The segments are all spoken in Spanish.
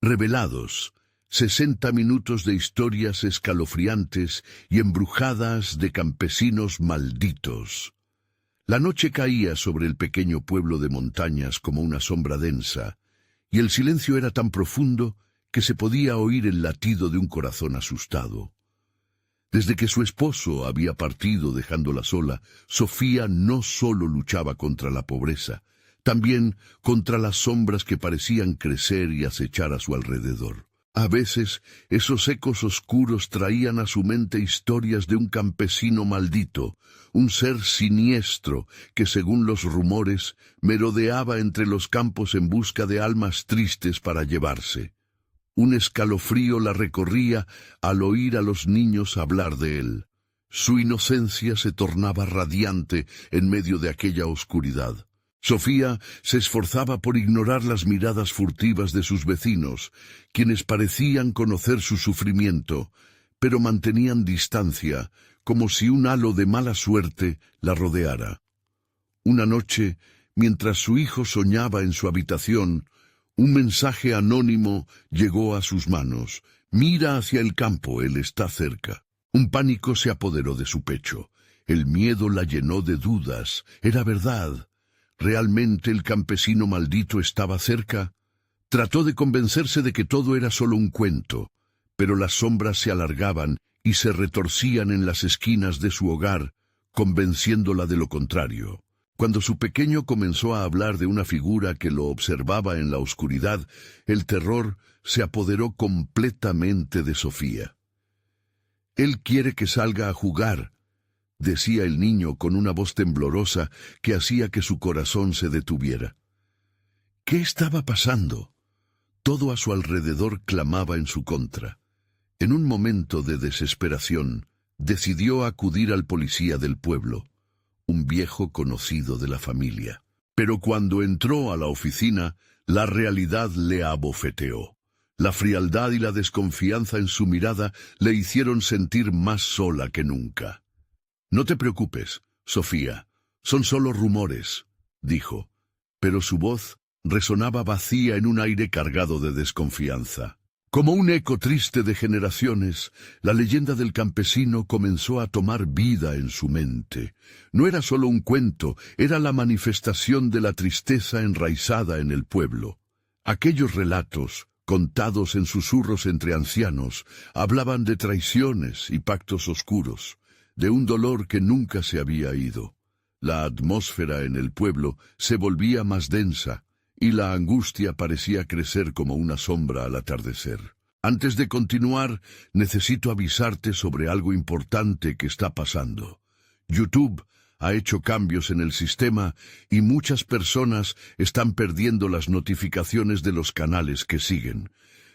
Revelados, 60 minutos de historias escalofriantes y embrujadas de campesinos malditos. La noche caía sobre el pequeño pueblo de montañas como una sombra densa, y el silencio era tan profundo que se podía oír el latido de un corazón asustado. Desde que su esposo había partido dejándola sola, Sofía no solo luchaba contra la pobreza, también contra las sombras que parecían crecer y acechar a su alrededor. A veces, esos ecos oscuros traían a su mente historias de un campesino maldito, un ser siniestro que, según los rumores, merodeaba entre los campos en busca de almas tristes para llevarse. Un escalofrío la recorría al oír a los niños hablar de él. Su inocencia se tornaba radiante en medio de aquella oscuridad. Sofía se esforzaba por ignorar las miradas furtivas de sus vecinos, quienes parecían conocer su sufrimiento, pero mantenían distancia, como si un halo de mala suerte la rodeara. Una noche, mientras su hijo soñaba en su habitación, un mensaje anónimo llegó a sus manos. «Mira hacia el campo, él está cerca». Un pánico se apoderó de su pecho. El miedo la llenó de dudas. Era verdad. ¿Realmente el campesino maldito estaba cerca? Trató de convencerse de que todo era solo un cuento, pero las sombras se alargaban y se retorcían en las esquinas de su hogar, convenciéndola de lo contrario. Cuando su pequeño comenzó a hablar de una figura que lo observaba en la oscuridad, el terror se apoderó completamente de Sofía. «Él quiere que salga a jugar», decía el niño con una voz temblorosa que hacía que su corazón se detuviera. ¿Qué estaba pasando? Todo a su alrededor clamaba en su contra. En un momento de desesperación, decidió acudir al policía del pueblo, un viejo conocido de la familia. Pero cuando entró a la oficina, la realidad le abofeteó. La frialdad y la desconfianza en su mirada le hicieron sentir más sola que nunca. «No te preocupes, Sofía, son solo rumores», dijo, pero su voz resonaba vacía en un aire cargado de desconfianza. Como un eco triste de generaciones, la leyenda del campesino comenzó a tomar vida en su mente. No era solo un cuento, era la manifestación de la tristeza enraizada en el pueblo. Aquellos relatos, contados en susurros entre ancianos, hablaban de traiciones y pactos oscuros, de un dolor que nunca se había ido. La atmósfera en el pueblo se volvía más densa, y la angustia parecía crecer como una sombra al atardecer. Antes de continuar, necesito avisarte sobre algo importante que está pasando. YouTube ha hecho cambios en el sistema y muchas personas están perdiendo las notificaciones de los canales que siguen.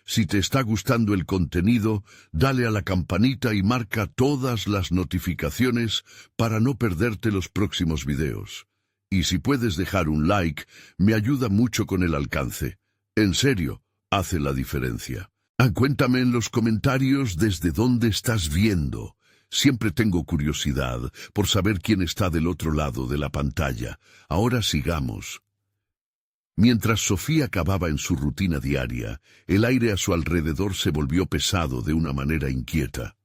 Si te está gustando el contenido, dale a la campanita y marca todas las notificaciones para no perderte los próximos videos. Y si puedes dejar un like, me ayuda mucho con el alcance. En serio, hace la diferencia. Cuéntame en los comentarios desde dónde estás viendo. Siempre tengo curiosidad por saber quién está del otro lado de la pantalla. Ahora sigamos. Mientras Sofía acababa en su rutina diaria, el aire a su alrededor se volvió pesado de una manera inquieta.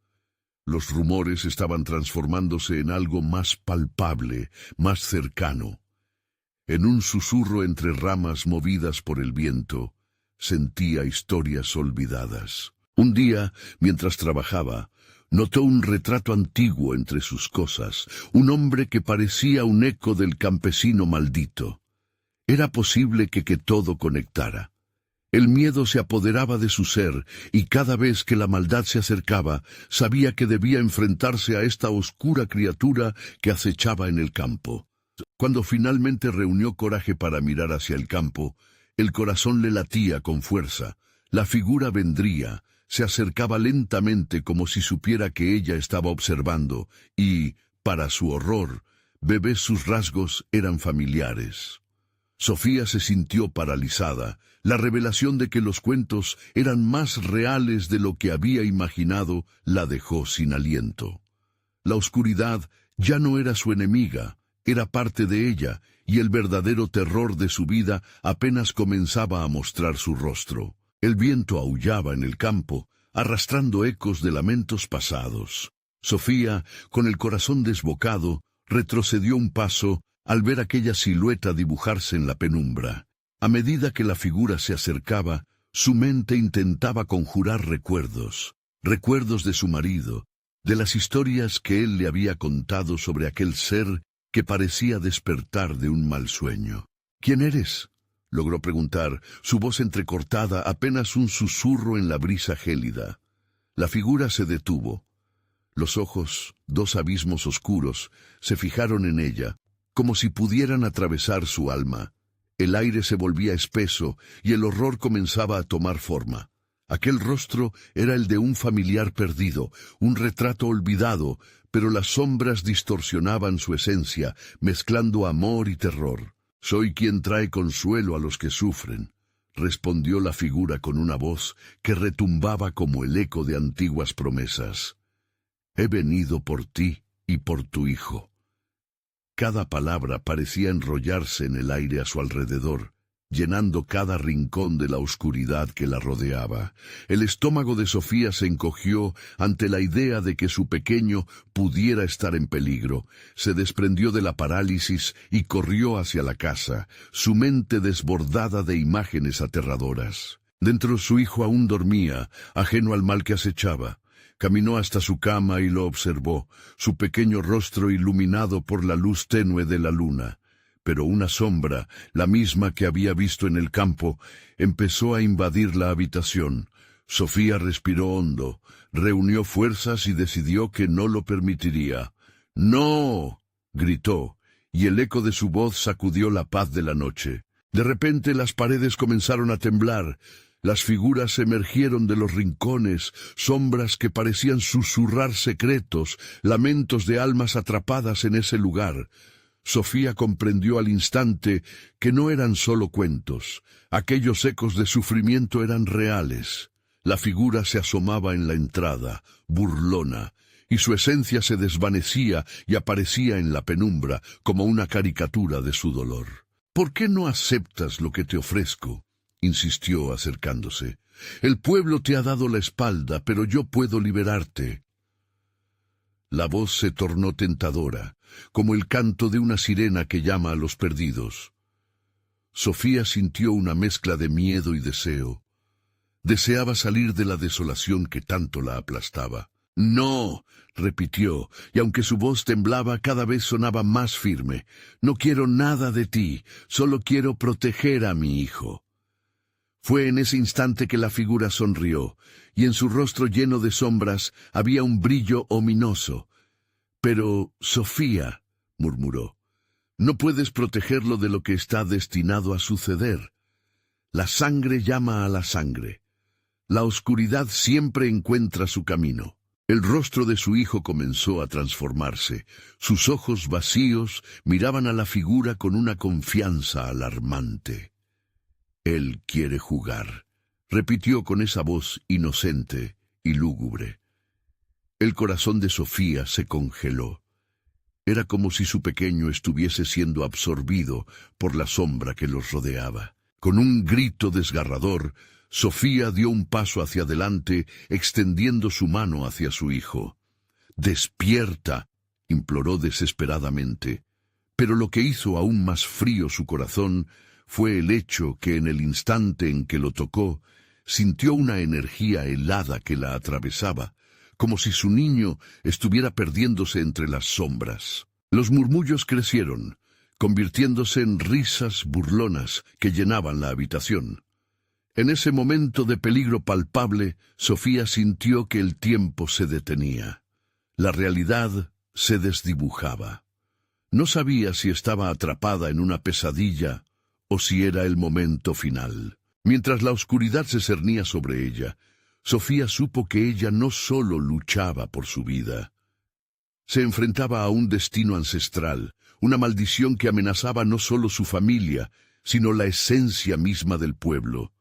Los rumores estaban transformándose en algo más palpable, más cercano. En un susurro entre ramas movidas por el viento, sentía historias olvidadas. Un día, mientras trabajaba, notó un retrato antiguo entre sus cosas, un hombre que parecía un eco del campesino maldito. Era posible que todo conectara. El miedo se apoderaba de su ser, y cada vez que la maldad se acercaba, sabía que debía enfrentarse a esta oscura criatura que acechaba en el campo. Cuando finalmente reunió coraje para mirar hacia el campo, el corazón le latía con fuerza. La figura vendría, se acercaba lentamente como si supiera que ella estaba observando, y, para su horror, sus rasgos eran familiares. Sofía se sintió paralizada. La revelación de que los cuentos eran más reales de lo que había imaginado la dejó sin aliento. La oscuridad ya no era su enemiga, era parte de ella, y el verdadero terror de su vida apenas comenzaba a mostrar su rostro. El viento aullaba en el campo, arrastrando ecos de lamentos pasados. Sofía, con el corazón desbocado, retrocedió un paso al ver aquella silueta dibujarse en la penumbra. A medida que la figura se acercaba, su mente intentaba conjurar recuerdos de su marido, de las historias que él le había contado sobre aquel ser que parecía despertar de un mal sueño. «¿Quién eres?», logró preguntar, su voz entrecortada, apenas un susurro en la brisa gélida. La figura se detuvo. Los ojos, dos abismos oscuros, se fijaron en ella, como si pudieran atravesar su alma. El aire se volvía espeso y el horror comenzaba a tomar forma. Aquel rostro era el de un familiar perdido, un retrato olvidado, pero las sombras distorsionaban su esencia, mezclando amor y terror. «Soy quien trae consuelo a los que sufren», respondió la figura con una voz que retumbaba como el eco de antiguas promesas. «He venido por ti y por tu hijo». Cada palabra parecía enrollarse en el aire a su alrededor, llenando cada rincón de la oscuridad que la rodeaba. El estómago de Sofía se encogió ante la idea de que su pequeño pudiera estar en peligro. Se desprendió de la parálisis y corrió hacia la casa, su mente desbordada de imágenes aterradoras. Dentro su hijo aún dormía, ajeno al mal que acechaba. Caminó hasta su cama y lo observó, su pequeño rostro iluminado por la luz tenue de la luna. Pero una sombra, la misma que había visto en el campo, empezó a invadir la habitación. Sofía respiró hondo, reunió fuerzas y decidió que no lo permitiría. «¡No!», gritó, y el eco de su voz sacudió la paz de la noche. De repente las paredes comenzaron a temblar. Las figuras emergieron de los rincones, sombras que parecían susurrar secretos, lamentos de almas atrapadas en ese lugar. Sofía comprendió al instante que no eran solo cuentos. Aquellos ecos de sufrimiento eran reales. La figura se asomaba en la entrada, burlona, y su esencia se desvanecía y aparecía en la penumbra como una caricatura de su dolor. «¿Por qué no aceptas lo que te ofrezco?», insistió acercándose. «El pueblo te ha dado la espalda, pero yo puedo liberarte». La voz se tornó tentadora, como el canto de una sirena que llama a los perdidos. Sofía sintió una mezcla de miedo y deseo. Deseaba salir de la desolación que tanto la aplastaba. «No», repitió, y aunque su voz temblaba, cada vez sonaba más firme. «No quiero nada de ti, solo quiero proteger a mi hijo». Fue en ese instante que la figura sonrió, y en su rostro lleno de sombras había un brillo ominoso. «Pero, Sofía», murmuró, «no puedes protegerlo de lo que está destinado a suceder. La sangre llama a la sangre. La oscuridad siempre encuentra su camino». El rostro de su hijo comenzó a transformarse. Sus ojos vacíos miraban a la figura con una confianza alarmante. «Él quiere jugar», repitió con esa voz inocente y lúgubre. El corazón de Sofía se congeló. Era como si su pequeño estuviese siendo absorbido por la sombra que los rodeaba. Con un grito desgarrador, Sofía dio un paso hacia adelante, extendiendo su mano hacia su hijo. «Despierta», imploró desesperadamente. Pero lo que hizo aún más frío su corazón fue el hecho que en el instante en que lo tocó, sintió una energía helada que la atravesaba, como si su niño estuviera perdiéndose entre las sombras. Los murmullos crecieron, convirtiéndose en risas burlonas que llenaban la habitación. En ese momento de peligro palpable, Sofía sintió que el tiempo se detenía. La realidad se desdibujaba. No sabía si estaba atrapada en una pesadilla o si era el momento final. Mientras la oscuridad se cernía sobre ella, Sofía supo que ella no solo luchaba por su vida. Se enfrentaba a un destino ancestral, una maldición que amenazaba no solo su familia, sino la esencia misma del pueblo.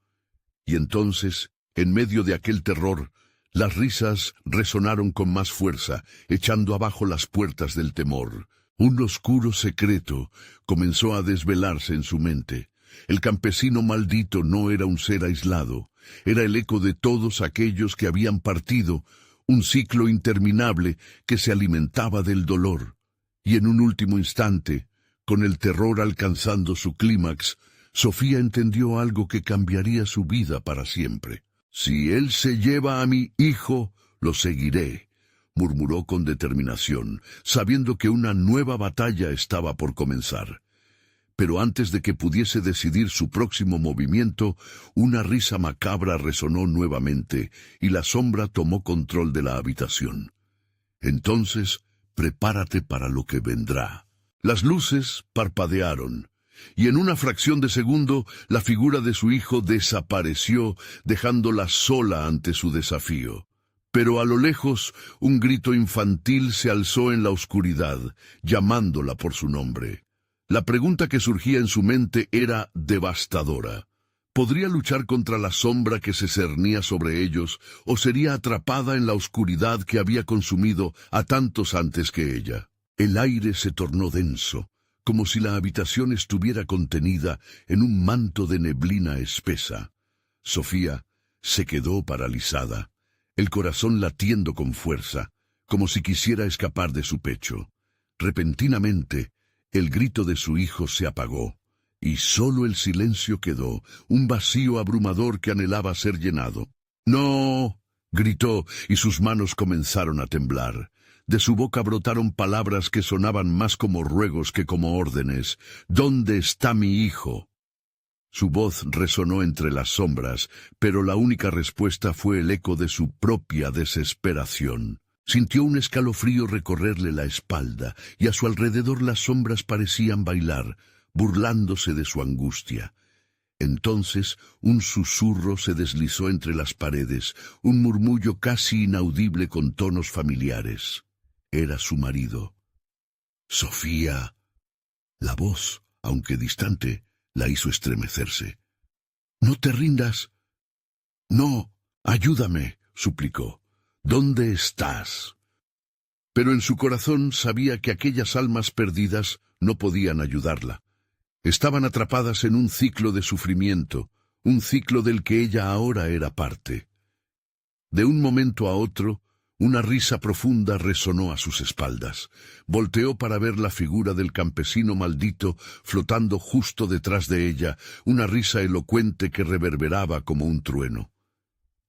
Y entonces, en medio de aquel terror, las risas resonaron con más fuerza, echando abajo las puertas del temor. Un oscuro secreto comenzó a desvelarse en su mente. El campesino maldito no era un ser aislado, Era el eco de todos aquellos que habían partido, un ciclo interminable que se alimentaba del dolor. Y en un último instante, con el terror alcanzando su clímax, Sofía entendió algo que cambiaría su vida para siempre. «Si él se lleva a mi hijo, lo seguiré», murmuró con determinación, sabiendo que una nueva batalla estaba por comenzar. Pero antes de que pudiese decidir su próximo movimiento, una risa macabra resonó nuevamente y la sombra tomó control de la habitación. «Entonces, prepárate para lo que vendrá». Las luces parpadearon, y en una fracción de segundo la figura de su hijo desapareció, dejándola sola ante su desafío. Pero a lo lejos, un grito infantil se alzó en la oscuridad, llamándola por su nombre. La pregunta que surgía en su mente era devastadora. ¿Podría luchar contra la sombra que se cernía sobre ellos, o sería atrapada en la oscuridad que había consumido a tantos antes que ella? El aire se tornó denso, como si la habitación estuviera contenida en un manto de neblina espesa. Sofía se quedó paralizada, el corazón latiendo con fuerza, como si quisiera escapar de su pecho. Repentinamente, el grito de su hijo se apagó, y solo el silencio quedó, un vacío abrumador que anhelaba ser llenado. «¡No!», gritó, y sus manos comenzaron a temblar. De su boca brotaron palabras que sonaban más como ruegos que como órdenes. «¿Dónde está mi hijo?». Su voz resonó entre las sombras, pero la única respuesta fue el eco de su propia desesperación. Sintió un escalofrío recorrerle la espalda, y a su alrededor las sombras parecían bailar, burlándose de su angustia. Entonces un susurro se deslizó entre las paredes, un murmullo casi inaudible con tonos familiares. Era su marido. «Sofía». La voz, aunque distante, la hizo estremecerse. «No te rindas». «No, ayúdame», suplicó. «¿Dónde estás?». Pero en su corazón sabía que aquellas almas perdidas no podían ayudarla. Estaban atrapadas en un ciclo de sufrimiento, un ciclo del que ella ahora era parte. De un momento a otro, una risa profunda resonó a sus espaldas. Volteó para ver la figura del campesino maldito flotando justo detrás de ella, una risa elocuente que reverberaba como un trueno.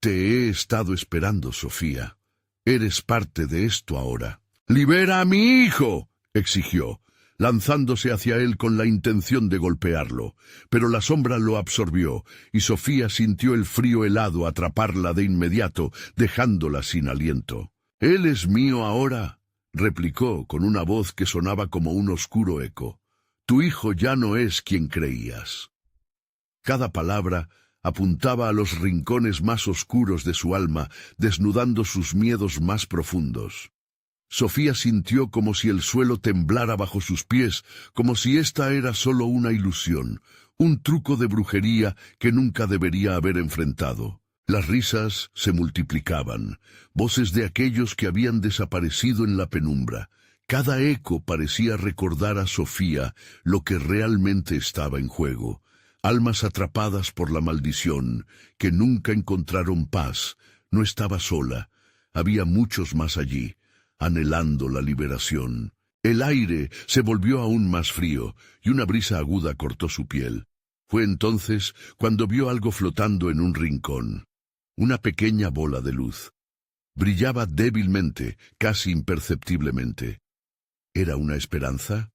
«Te he estado esperando, Sofía. Eres parte de esto ahora». «¡Libera a mi hijo!», exigió, lanzándose hacia él con la intención de golpearlo. Pero la sombra lo absorbió, y Sofía sintió el frío helado atraparla de inmediato, dejándola sin aliento. «Él es mío ahora», replicó con una voz que sonaba como un oscuro eco. «Tu hijo ya no es quien creías». Cada palabra apuntaba a los rincones más oscuros de su alma, desnudando sus miedos más profundos. Sofía sintió como si el suelo temblara bajo sus pies, como si esta era solo una ilusión, un truco de brujería que nunca debería haber enfrentado. Las risas se multiplicaban, voces de aquellos que habían desaparecido en la penumbra. Cada eco parecía recordar a Sofía lo que realmente estaba en juego. Almas atrapadas por la maldición, que nunca encontraron paz. No estaba sola, había muchos más allí, anhelando la liberación. El aire se volvió aún más frío, y una brisa aguda cortó su piel. Fue entonces cuando vio algo flotando en un rincón. Una pequeña bola de luz. Brillaba débilmente, casi imperceptiblemente. ¿Era una esperanza?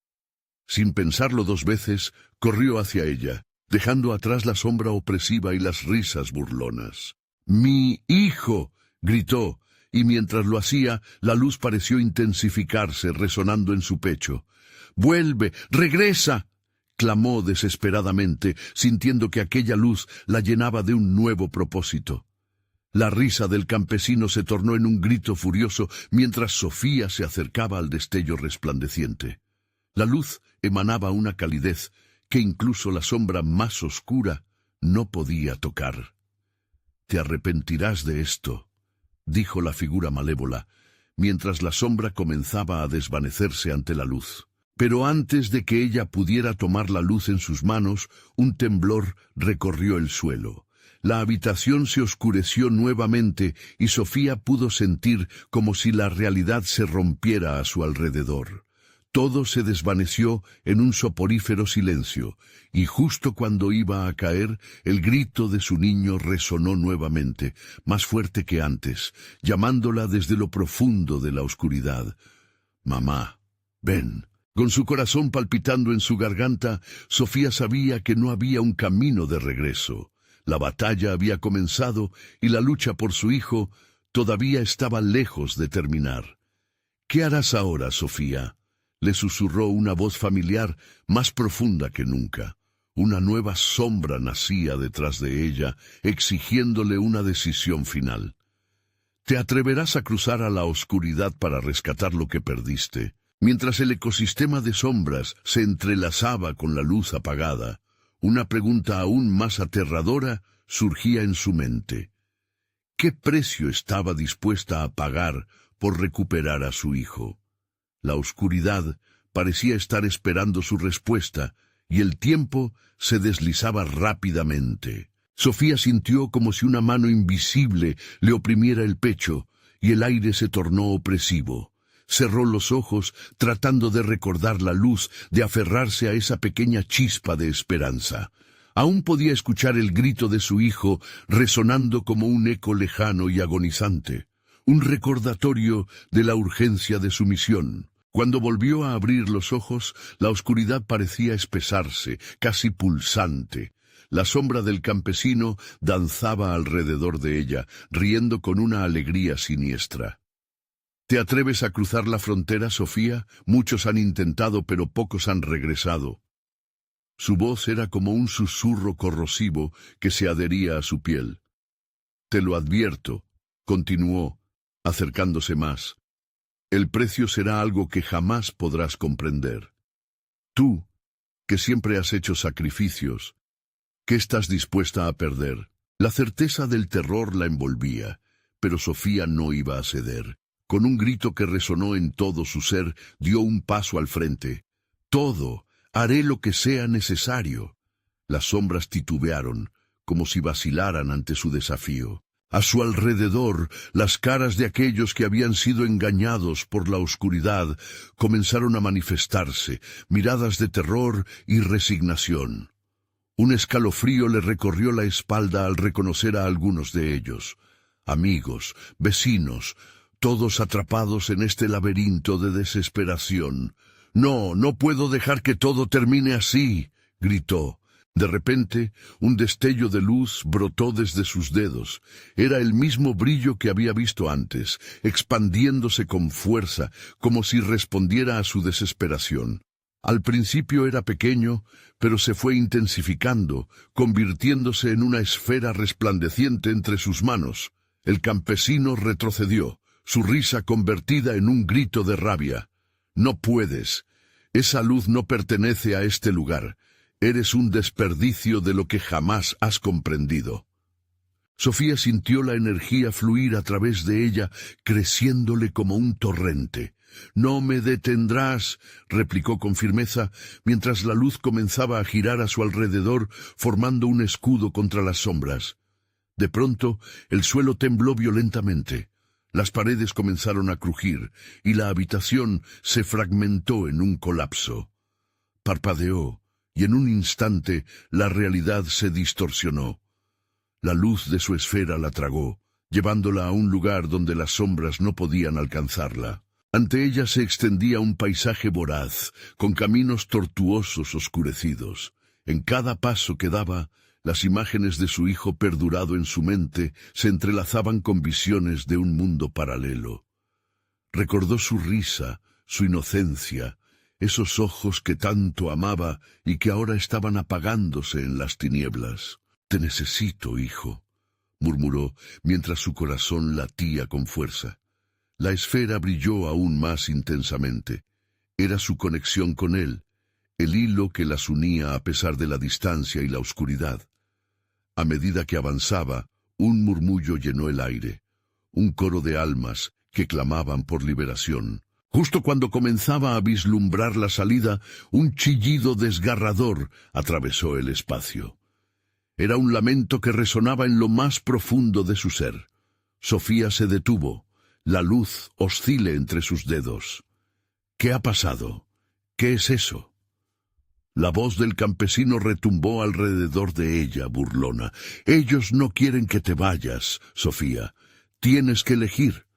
Sin pensarlo dos veces, corrió hacia ella, dejando atrás la sombra opresiva y las risas burlonas. «¡Mi hijo!», gritó, y mientras lo hacía, la luz pareció intensificarse, resonando en su pecho. «¡Vuelve! ¡Regresa!», clamó desesperadamente, sintiendo que aquella luz la llenaba de un nuevo propósito. La risa del campesino se tornó en un grito furioso mientras Sofía se acercaba al destello resplandeciente. La luz emanaba una calidez que incluso la sombra más oscura no podía tocar. «Te arrepentirás de esto», dijo la figura malévola, mientras la sombra comenzaba a desvanecerse ante la luz. Pero antes de que ella pudiera tomar la luz en sus manos, un temblor recorrió el suelo. La habitación se oscureció nuevamente y Sofía pudo sentir como si la realidad se rompiera a su alrededor. Todo se desvaneció en un soporífero silencio, y justo cuando iba a caer, el grito de su niño resonó nuevamente, más fuerte que antes, llamándola desde lo profundo de la oscuridad. «Mamá, ven». Con su corazón palpitando en su garganta, Sofía sabía que no había un camino de regreso. La batalla había comenzado y la lucha por su hijo todavía estaba lejos de terminar. «¿Qué harás ahora, Sofía?», le susurró una voz familiar más profunda que nunca. Una nueva sombra nacía detrás de ella, exigiéndole una decisión final. «¿Te atreverás a cruzar a la oscuridad para rescatar lo que perdiste?». Mientras el ecosistema de sombras se entrelazaba con la luz apagada, una pregunta aún más aterradora surgía en su mente. ¿Qué precio estaba dispuesta a pagar por recuperar a su hijo? La oscuridad parecía estar esperando su respuesta, y el tiempo se deslizaba rápidamente. Sofía sintió como si una mano invisible le oprimiera el pecho, y el aire se tornó opresivo. Cerró los ojos tratando de recordar la luz, de aferrarse a esa pequeña chispa de esperanza. Aún podía escuchar el grito de su hijo resonando como un eco lejano y agonizante, un recordatorio de la urgencia de su misión. Cuando volvió a abrir los ojos, la oscuridad parecía espesarse, casi pulsante. La sombra del campesino danzaba alrededor de ella, riendo con una alegría siniestra. ¿Te atreves a cruzar la frontera, Sofía? Muchos han intentado, pero pocos han regresado. Su voz era como un susurro corrosivo que se adhería a su piel. Te lo advierto, continuó, acercándose más. El precio será algo que jamás podrás comprender. Tú, que siempre has hecho sacrificios, ¿qué estás dispuesta a perder? La certeza del terror la envolvía, pero Sofía no iba a ceder. Con un grito que resonó en todo su ser, dio un paso al frente. «Todo, haré lo que sea necesario». Las sombras titubearon, como si vacilaran ante su desafío. A su alrededor, las caras de aquellos que habían sido engañados por la oscuridad comenzaron a manifestarse, miradas de terror y resignación. Un escalofrío le recorrió la espalda al reconocer a algunos de ellos. Amigos, vecinos, todos atrapados en este laberinto de desesperación. «No, no puedo dejar que todo termine así», gritó. De repente, un destello de luz brotó desde sus dedos. Era el mismo brillo que había visto antes, expandiéndose con fuerza, como si respondiera a su desesperación. Al principio era pequeño, pero se fue intensificando, convirtiéndose en una esfera resplandeciente entre sus manos. El campesino retrocedió, su risa convertida en un grito de rabia. «No puedes. Esa luz no pertenece a este lugar. Eres un desperdicio de lo que jamás has comprendido». Sofía sintió la energía fluir a través de ella, creciéndole como un torrente. «No me detendrás», replicó con firmeza, mientras la luz comenzaba a girar a su alrededor, formando un escudo contra las sombras. De pronto, el suelo tembló violentamente. Las paredes comenzaron a crujir, y la habitación se fragmentó en un colapso. Parpadeó, y en un instante la realidad se distorsionó. La luz de su esfera la tragó, llevándola a un lugar donde las sombras no podían alcanzarla. Ante ella se extendía un paisaje voraz, con caminos tortuosos oscurecidos. En cada paso que daba, las imágenes de su hijo perdurado en su mente se entrelazaban con visiones de un mundo paralelo. Recordó su risa, su inocencia, esos ojos que tanto amaba y que ahora estaban apagándose en las tinieblas. «Te necesito, hijo», murmuró mientras su corazón latía con fuerza. La esfera brilló aún más intensamente. Era su conexión con él, el hilo que las unía a pesar de la distancia y la oscuridad. A medida que avanzaba, un murmullo llenó el aire, un coro de almas que clamaban por liberación. Justo cuando comenzaba a vislumbrar la salida, un chillido desgarrador atravesó el espacio. Era un lamento que resonaba en lo más profundo de su ser. Sofía se detuvo. La luz oscila entre sus dedos. ¿Qué ha pasado? ¿Qué es eso? La voz del campesino retumbó alrededor de ella, burlona. Ellos no quieren que te vayas, Sofía. Tienes que elegir.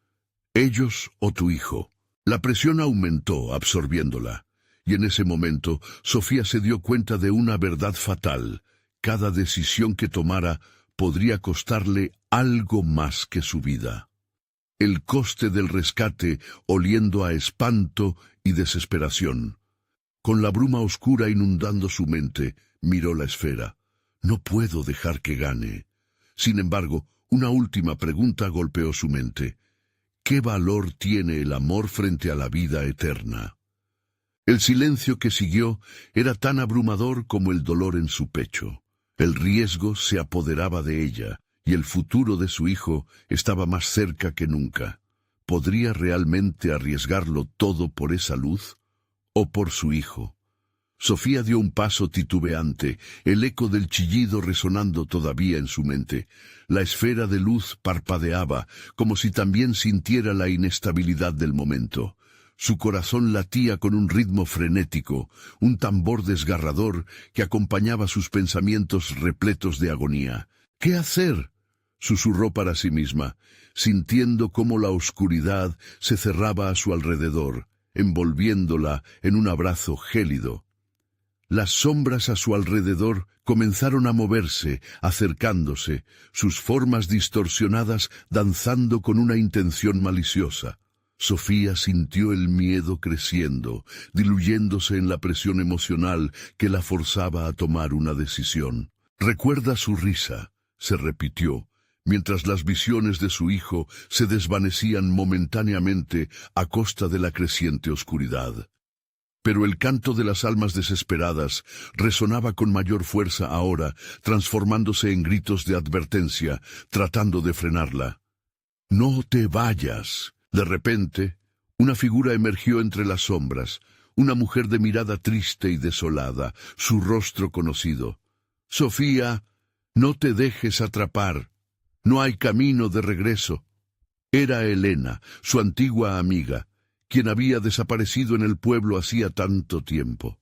Ellos o tu hijo. La presión aumentó, absorbiéndola. Y en ese momento, Sofía se dio cuenta de una verdad fatal. Cada decisión que tomara podría costarle algo más que su vida. El coste del rescate oliendo a espanto y desesperación. Con la bruma oscura inundando su mente, miró la esfera. No puedo dejar que gane. Sin embargo, una última pregunta golpeó su mente. ¿Qué valor tiene el amor frente a la vida eterna? El silencio que siguió era tan abrumador como el dolor en su pecho. El riesgo se apoderaba de ella, y el futuro de su hijo estaba más cerca que nunca. ¿Podría realmente arriesgarlo todo por esa luz? ¿O por su hijo? Sofía dio un paso titubeante, el eco del chillido resonando todavía en su mente. La esfera de luz parpadeaba, como si también sintiera la inestabilidad del momento. Su corazón latía con un ritmo frenético, un tambor desgarrador que acompañaba sus pensamientos repletos de agonía. ¿Qué hacer?, susurró para sí misma, sintiendo cómo la oscuridad se cerraba a su alrededor, envolviéndola en un abrazo gélido. Las sombras a su alrededor comenzaron a moverse, acercándose, sus formas distorsionadas danzando con una intención maliciosa. Sofía sintió el miedo creciendo, diluyéndose en la presión emocional que la forzaba a tomar una decisión. «Recuerda su risa», se repitió, mientras las visiones de su hijo se desvanecían momentáneamente a costa de la creciente oscuridad. Pero el canto de las almas desesperadas resonaba con mayor fuerza ahora, transformándose en gritos de advertencia, tratando de frenarla. «No te vayas». De repente, una figura emergió entre las sombras, una mujer de mirada triste y desolada, su rostro conocido. «Sofía, no te dejes atrapar. No hay camino de regreso». Era Elena, su antigua amiga, quien había desaparecido en el pueblo hacía tanto tiempo.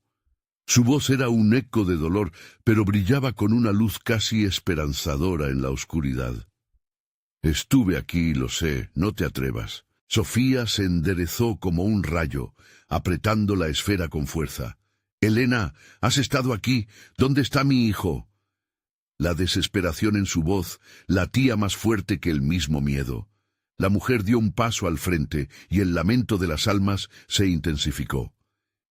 Su voz era un eco de dolor, pero brillaba con una luz casi esperanzadora en la oscuridad. «Estuve aquí, lo sé, no te atrevas». Sofía se enderezó como un rayo, apretando la esfera con fuerza. «Elena, has estado aquí. ¿Dónde está mi hijo?» La desesperación en su voz latía más fuerte que el mismo miedo. La mujer dio un paso al frente y el lamento de las almas se intensificó.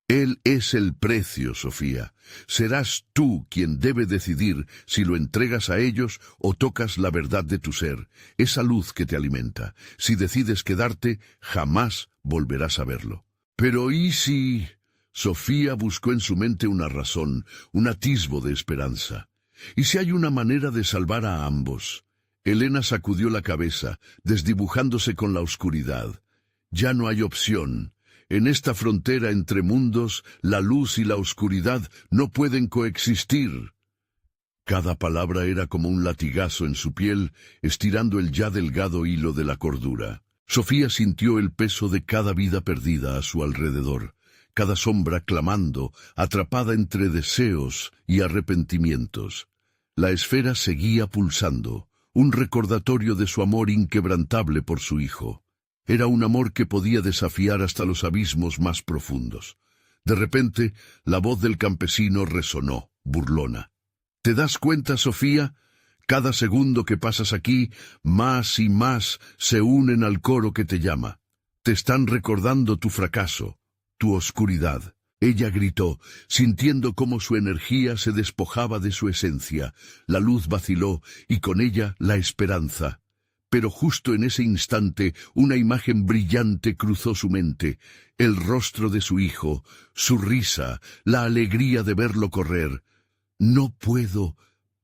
«Él es el precio, Sofía. Serás tú quien debe decidir si lo entregas a ellos o tocas la verdad de tu ser, esa luz que te alimenta. Si decides quedarte, jamás volverás a verlo». «Pero ¿y si...?» Sofía buscó en su mente una razón, un atisbo de esperanza. «¿Y si hay una manera de salvar a ambos?» Elena sacudió la cabeza, desdibujándose con la oscuridad. «Ya no hay opción. En esta frontera entre mundos, la luz y la oscuridad no pueden coexistir». Cada palabra era como un latigazo en su piel, estirando el ya delgado hilo de la cordura. Sofía sintió el peso de cada vida perdida a su alrededor, cada sombra clamando, atrapada entre deseos y arrepentimientos. La esfera seguía pulsando, un recordatorio de su amor inquebrantable por su hijo. Era un amor que podía desafiar hasta los abismos más profundos. De repente, la voz del campesino resonó, burlona. «¿Te das cuenta, Sofía? Cada segundo que pasas aquí, más y más se unen al coro que te llama. Te están recordando tu fracaso, tu oscuridad». Ella gritó, sintiendo cómo su energía se despojaba de su esencia. La luz vaciló, y con ella la esperanza. Pero justo en ese instante, una imagen brillante cruzó su mente. El rostro de su hijo, su risa, la alegría de verlo correr. «No puedo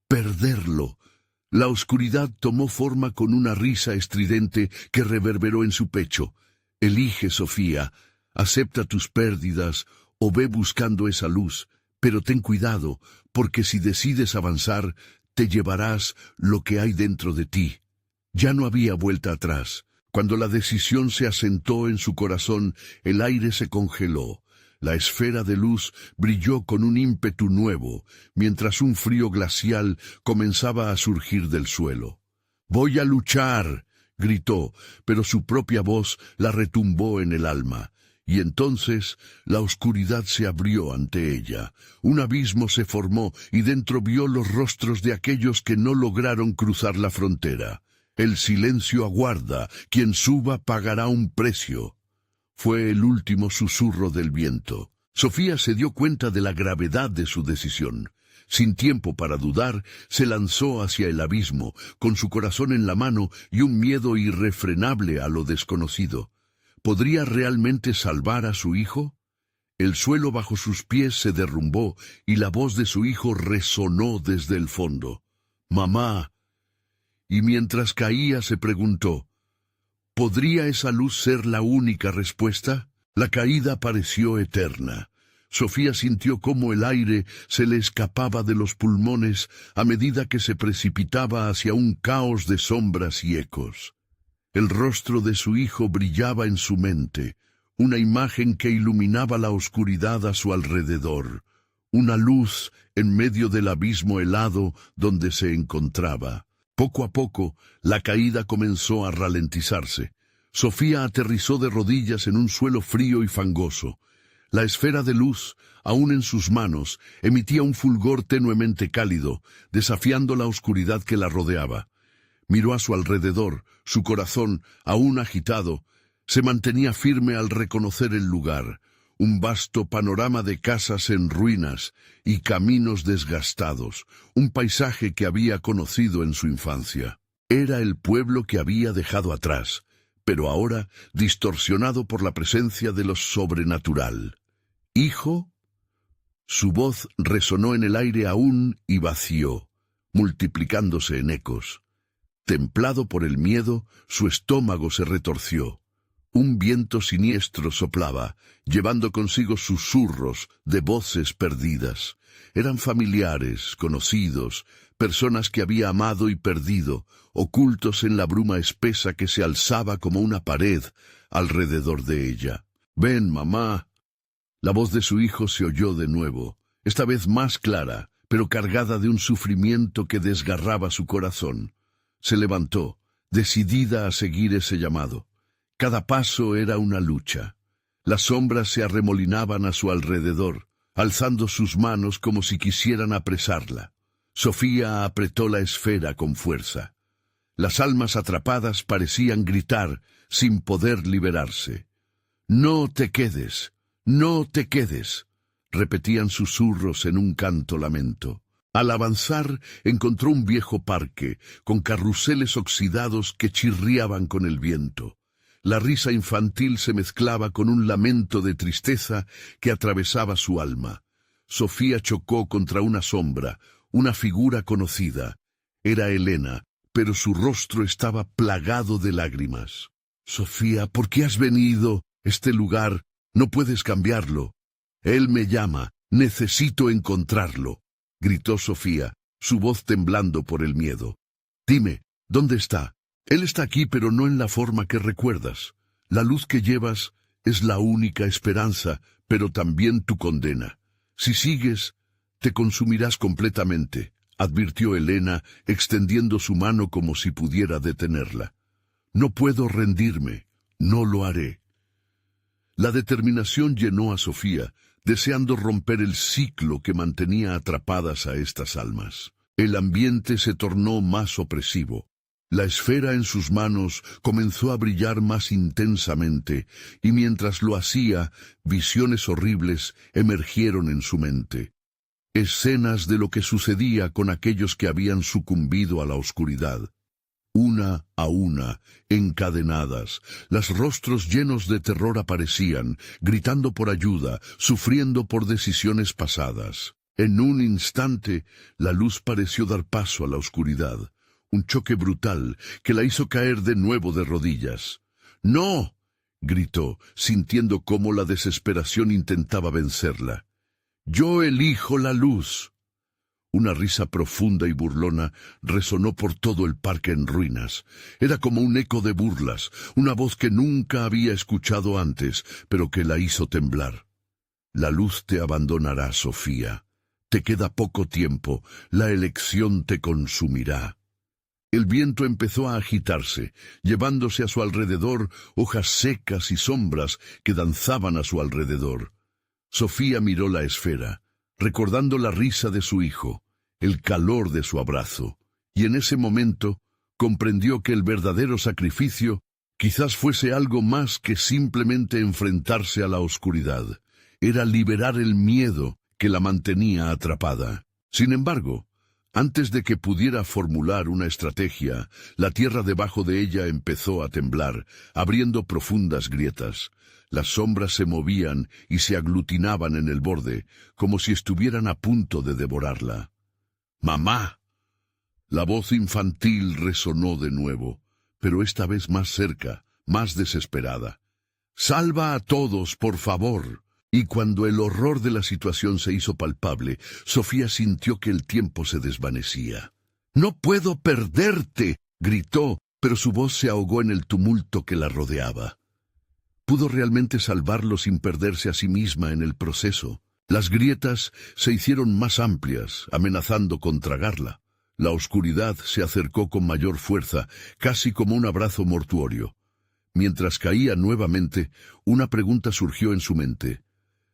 perderlo». La oscuridad tomó forma con una risa estridente que reverberó en su pecho. «Elige, Sofía. Acepta tus pérdidas o ve buscando esa luz, pero ten cuidado, porque si decides avanzar, te llevarás lo que hay dentro de ti. Ya no había vuelta atrás. Cuando la decisión se asentó en su corazón, el aire se congeló. La esfera de luz brilló con un ímpetu nuevo, mientras un frío glacial comenzaba a surgir del suelo. «¡Voy a luchar!», gritó, pero su propia voz la retumbó en el alma. Y entonces la oscuridad se abrió ante ella. Un abismo se formó y dentro vio los rostros de aquellos que no lograron cruzar la frontera. «El silencio aguarda, quien suba pagará un precio». Fue el último susurro del viento. Sofía se dio cuenta de la gravedad de su decisión. Sin tiempo para dudar, se lanzó hacia el abismo, con su corazón en la mano y un miedo irrefrenable a lo desconocido. ¿Podría realmente salvar a su hijo? El suelo bajo sus pies se derrumbó y la voz de su hijo resonó desde el fondo. «¡Mamá!». Y mientras caía se preguntó, ¿podría esa luz ser la única respuesta? La caída pareció eterna. Sofía sintió cómo el aire se le escapaba de los pulmones a medida que se precipitaba hacia un caos de sombras y ecos. El rostro de su hijo brillaba en su mente, una imagen que iluminaba la oscuridad a su alrededor, una luz en medio del abismo helado donde se encontraba. Poco a poco, la caída comenzó a ralentizarse. Sofía aterrizó de rodillas en un suelo frío y fangoso. La esfera de luz, aún en sus manos, emitía un fulgor tenuemente cálido, desafiando la oscuridad que la rodeaba. Miró a su alrededor, su corazón, aún agitado, se mantenía firme al reconocer el lugar, un vasto panorama de casas en ruinas y caminos desgastados, un paisaje que había conocido en su infancia. Era el pueblo que había dejado atrás, pero ahora distorsionado por la presencia de lo sobrenatural. «¿Hijo?». Su voz resonó en el aire aún y vacío, multiplicándose en ecos. Templado por el miedo, su estómago se retorció. Un viento siniestro soplaba, llevando consigo susurros de voces perdidas. Eran familiares, conocidos, personas que había amado y perdido, ocultos en la bruma espesa que se alzaba como una pared alrededor de ella. «Ven, mamá». La voz de su hijo se oyó de nuevo, esta vez más clara, pero cargada de un sufrimiento que desgarraba su corazón. Se levantó, decidida a seguir ese llamado. Cada paso era una lucha. Las sombras se arremolinaban a su alrededor, alzando sus manos como si quisieran apresarla. Sofía apretó la esfera con fuerza. Las almas atrapadas parecían gritar, sin poder liberarse. «No te quedes, no te quedes», repetían susurros en un canto lamento. Al avanzar, encontró un viejo parque, con carruseles oxidados que chirriaban con el viento. La risa infantil se mezclaba con un lamento de tristeza que atravesaba su alma. Sofía chocó contra una sombra, una figura conocida. Era Elena, pero su rostro estaba plagado de lágrimas. «Sofía, ¿por qué has venido? Este lugar, no puedes cambiarlo. Él me llama, necesito encontrarlo», gritó Sofía, su voz temblando por el miedo. «Dime, ¿dónde está? Él está aquí, pero no en la forma que recuerdas. La luz que llevas es la única esperanza, pero también tu condena. Si sigues, te consumirás completamente», advirtió Elena, extendiendo su mano como si pudiera detenerla. «No puedo rendirme, no lo haré». La determinación llenó a Sofía, deseando romper el ciclo que mantenía atrapadas a estas almas. El ambiente se tornó más opresivo. La esfera en sus manos comenzó a brillar más intensamente, y mientras lo hacía, visiones horribles emergieron en su mente. Escenas de lo que sucedía con aquellos que habían sucumbido a la oscuridad. Una a una, encadenadas, los rostros llenos de terror aparecían, gritando por ayuda, sufriendo por decisiones pasadas. En un instante, la luz pareció dar paso a la oscuridad. Un choque brutal que la hizo caer de nuevo de rodillas. «¡No!», gritó, sintiendo cómo la desesperación intentaba vencerla. «Yo elijo la luz». Una risa profunda y burlona resonó por todo el parque en ruinas. Era como un eco de burlas, una voz que nunca había escuchado antes, pero que la hizo temblar. La luz te abandonará, Sofía. Te queda poco tiempo, la elección te consumirá. El viento empezó a agitarse, llevándose a su alrededor hojas secas y sombras que danzaban a su alrededor. Sofía miró la esfera, recordando la risa de su hijo, el calor de su abrazo, y en ese momento comprendió que el verdadero sacrificio quizás fuese algo más que simplemente enfrentarse a la oscuridad. Era liberar el miedo que la mantenía atrapada. Sin embargo, antes de que pudiera formular una estrategia, la tierra debajo de ella empezó a temblar, abriendo profundas grietas. Las sombras se movían y se aglutinaban en el borde, como si estuvieran a punto de devorarla. ¡Mamá! La voz infantil resonó de nuevo, pero esta vez más cerca, más desesperada. ¡Salva a todos, por favor! Y cuando el horror de la situación se hizo palpable, Sofía sintió que el tiempo se desvanecía. «¡No puedo perderte!», gritó, pero su voz se ahogó en el tumulto que la rodeaba. Pudo realmente salvarlo sin perderse a sí misma en el proceso. Las grietas se hicieron más amplias, amenazando con tragarla. La oscuridad se acercó con mayor fuerza, casi como un abrazo mortuorio. Mientras caía nuevamente, una pregunta surgió en su mente.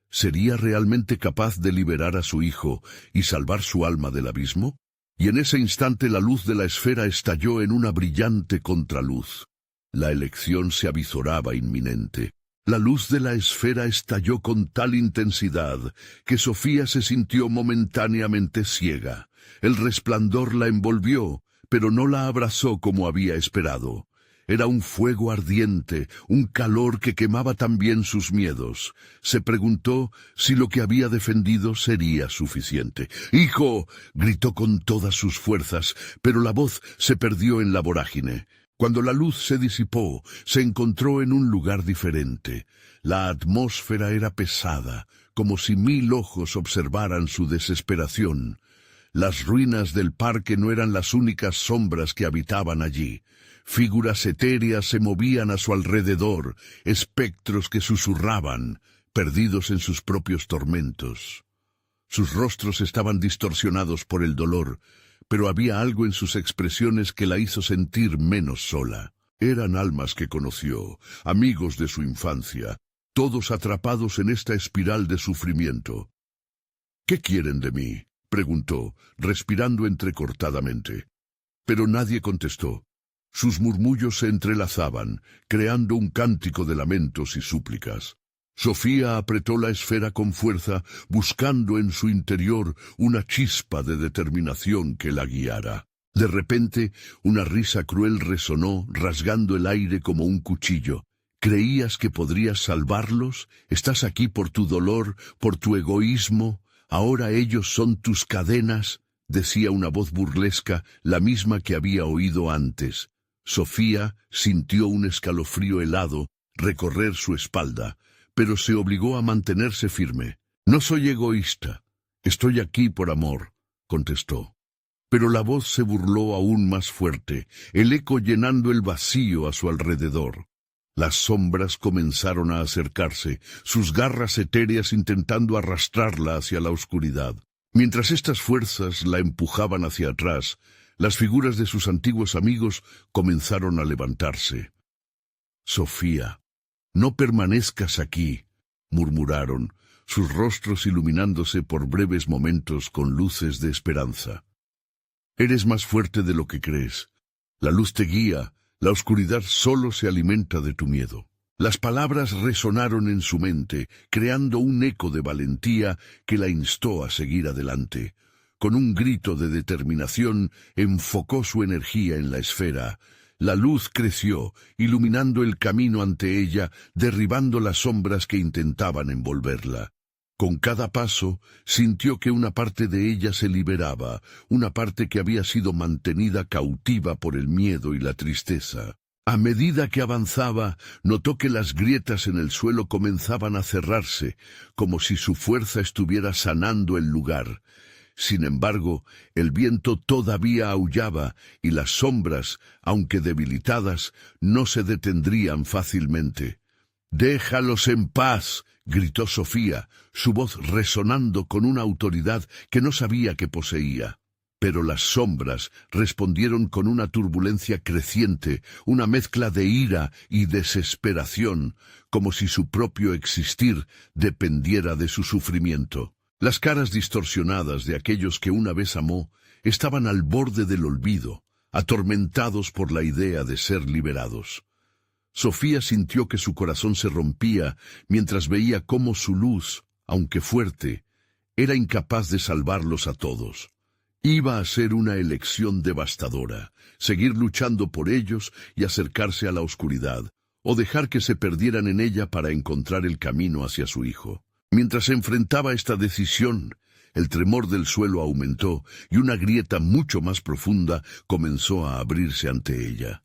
¿Sería realmente capaz de liberar a su hijo y salvar su alma del abismo? Y en ese instante la luz de la esfera estalló en una brillante contraluz. La elección se avizoraba inminente. La luz de la esfera estalló con tal intensidad que Sofía se sintió momentáneamente ciega. El resplandor la envolvió, pero no la abrazó como había esperado. Era un fuego ardiente, un calor que quemaba también sus miedos. Se preguntó si lo que había defendido sería suficiente. «¡Hijo!», gritó con todas sus fuerzas, pero la voz se perdió en la vorágine. Cuando la luz se disipó, se encontró en un lugar diferente. La atmósfera era pesada, como si 1000 ojos observaran su desesperación. Las ruinas del parque no eran las únicas sombras que habitaban allí. Figuras etéreas se movían a su alrededor, espectros que susurraban, perdidos en sus propios tormentos. Sus rostros estaban distorsionados por el dolor, pero había algo en sus expresiones que la hizo sentir menos sola. Eran almas que conoció, amigos de su infancia, todos atrapados en esta espiral de sufrimiento. «¿Qué quieren de mí?», preguntó, respirando entrecortadamente. Pero nadie contestó. Sus murmullos se entrelazaban, creando un cántico de lamentos y súplicas. Sofía apretó la esfera con fuerza, buscando en su interior una chispa de determinación que la guiara. De repente, una risa cruel resonó, rasgando el aire como un cuchillo. ¿Creías que podrías salvarlos? ¿Estás aquí por tu dolor, por tu egoísmo? ¿Ahora ellos son tus cadenas?», decía una voz burlesca, la misma que había oído antes. Sofía sintió un escalofrío helado recorrer su espalda, pero se obligó a mantenerse firme. «No soy egoísta. Estoy aquí por amor», contestó. Pero la voz se burló aún más fuerte, el eco llenando el vacío a su alrededor. Las sombras comenzaron a acercarse, sus garras etéreas intentando arrastrarla hacia la oscuridad. Mientras estas fuerzas la empujaban hacia atrás, las figuras de sus antiguos amigos comenzaron a levantarse. «Sofía, no permanezcas aquí», murmuraron, sus rostros iluminándose por breves momentos con luces de esperanza. «Eres más fuerte de lo que crees. La luz te guía, la oscuridad solo se alimenta de tu miedo». Las palabras resonaron en su mente, creando un eco de valentía que la instó a seguir adelante. Con un grito de determinación, enfocó su energía en la esfera. La luz creció, iluminando el camino ante ella, derribando las sombras que intentaban envolverla. Con cada paso, sintió que una parte de ella se liberaba, una parte que había sido mantenida cautiva por el miedo y la tristeza. A medida que avanzaba, notó que las grietas en el suelo comenzaban a cerrarse, como si su fuerza estuviera sanando el lugar. Sin embargo, el viento todavía aullaba y las sombras, aunque debilitadas, no se detendrían fácilmente. «¡Déjalos en paz!», gritó Sofía, su voz resonando con una autoridad que no sabía que poseía. Pero las sombras respondieron con una turbulencia creciente, una mezcla de ira y desesperación, como si su propio existir dependiera de su sufrimiento. Las caras distorsionadas de aquellos que una vez amó estaban al borde del olvido, atormentados por la idea de ser liberados. Sofía sintió que su corazón se rompía mientras veía cómo su luz, aunque fuerte, era incapaz de salvarlos a todos. Iba a ser una elección devastadora, seguir luchando por ellos y acercarse a la oscuridad, o dejar que se perdieran en ella para encontrar el camino hacia su hijo. Mientras se enfrentaba a esta decisión, el tremor del suelo aumentó y una grieta mucho más profunda comenzó a abrirse ante ella.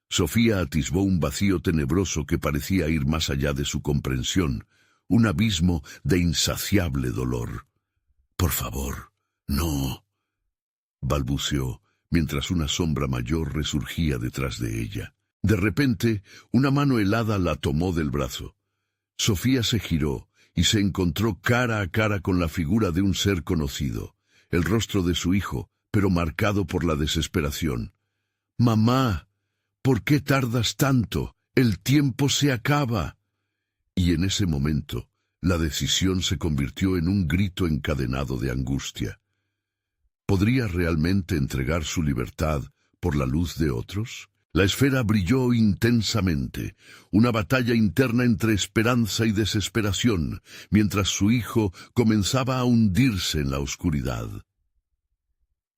Sofía atisbó un vacío tenebroso que parecía ir más allá de su comprensión, un abismo de insaciable dolor. «Por favor, no», balbuceó, mientras una sombra mayor resurgía detrás de ella. De repente, una mano helada la tomó del brazo. Sofía se giró y se encontró cara a cara con la figura de un ser conocido, el rostro de su hijo, pero marcado por la desesperación. «¡Mamá! ¿Por qué tardas tanto? ¡El tiempo se acaba!». Y en ese momento, la decisión se convirtió en un grito encadenado de angustia. ¿Podría realmente entregar su libertad por la luz de otros? La esfera brilló intensamente, una batalla interna entre esperanza y desesperación, mientras su hijo comenzaba a hundirse en la oscuridad.